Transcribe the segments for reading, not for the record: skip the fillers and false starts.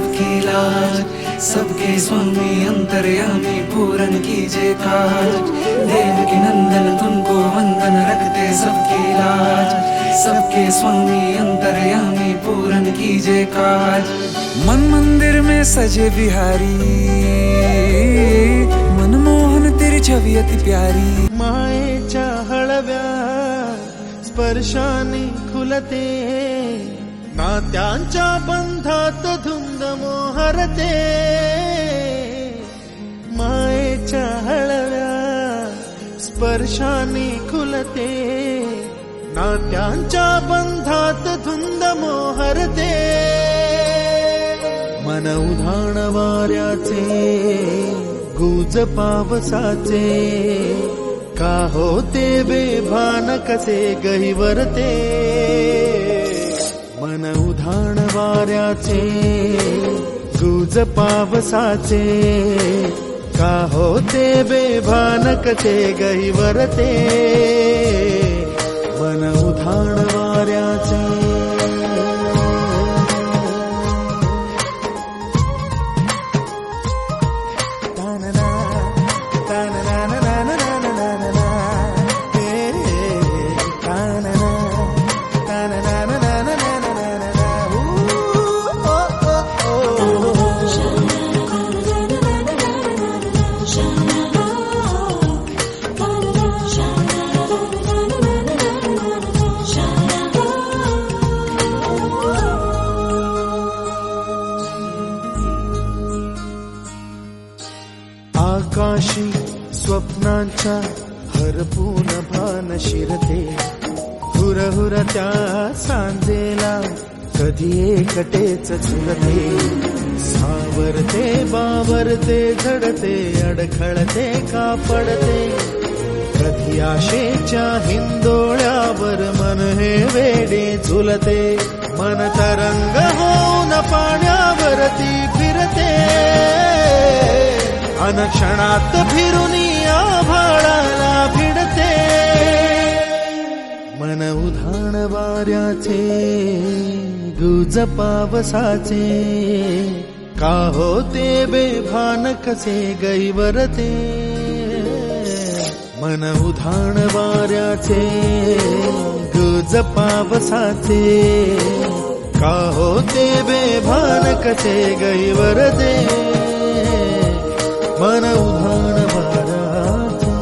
सबकी लाज, सबके स्वामी अंतर्यामी पूरन कीजिए काज। देवकी नंदन तुमको वंदन रखते सबकी लाज, सबके स्वामी अंतर्यामी पूरन कीजिए काज। मन मंदिर में सजे बिहारी, मनमोहन तेरी छवि अति प्यारी। मायेच्या हळव्या स्पर्शाने खुलते, नात्यांच्या बंधात धुंद मोहरते। मायेच्या हळव्या स्पर्शाने खुलते, नात्यांच्या बंधात धुंद मोहरते। मन उधाण वाऱ्याचे गुज पावसाचे, का होते बेभान कसे गहिवरते। मन उधाण वाऱ्याचे गुज पावसाचे, का होते बेभान कसे गहिवरते। मन उधाण वाऱ्याचे आकाशी स्वप्नांच्या हरपून भान शिरते। हुरहुर त्या सांजेला कधी एकटेच झुरते। सावरते बावरते झडते, अडखळते का पडते। कधी आशेच्या हिंदोळ्यावर मन हे वेडे झुलते। मन तरंग होऊन पाण्यावरती फिरते, अनक्षणात फिरुनी आभाळाला भिडते। मन उधाण वाऱ्याचे गुज पावसाचे, का होते बेभान कसे गैवरते। मन उधाण वाऱ्याचे गुज पावसाचे, का होते बेभान कसे गैवरते। मन उधाण वाऱ्याचे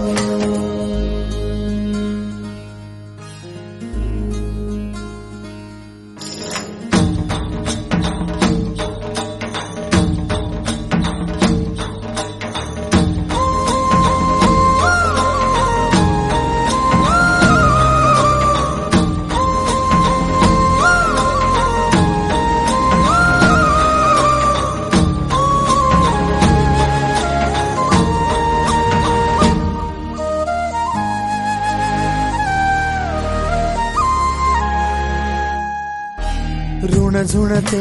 ऋण झुणते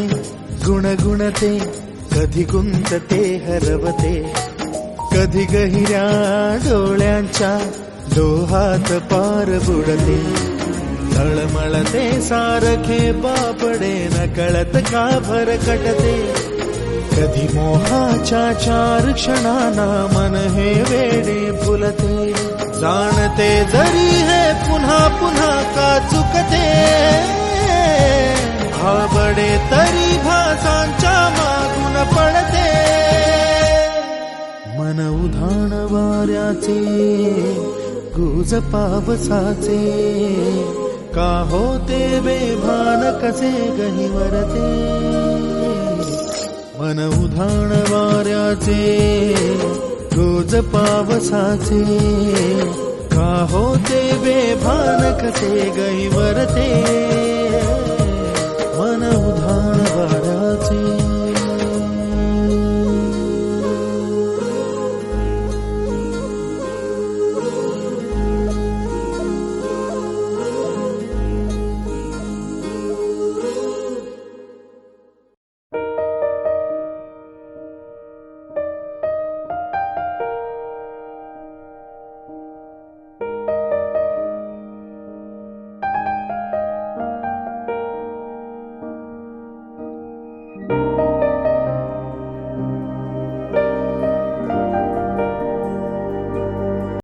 गुणगुणते, कधी गुंतते हरवते। कधी गहिऱ्या डोळ्यांच्या डोहात पार बुडते। तळमळते सारखे बापडे, नकळत का भरकटते। कधी मोहाच्या चार क्षणांना मन हे वेडे फुलते। जाणते जरी हे पुन्हा पुन्हा का चुकते। भाबडे तरी भासांच्या मागून पडते। मन उधाण वाऱ्याचे गुज पावसाचे, का होते बेभान कसे गहिवरते। मन उधाण वाऱ्याचे गुज पावसाचे, का होते बेभान कसे गहिवरते। मन उधाण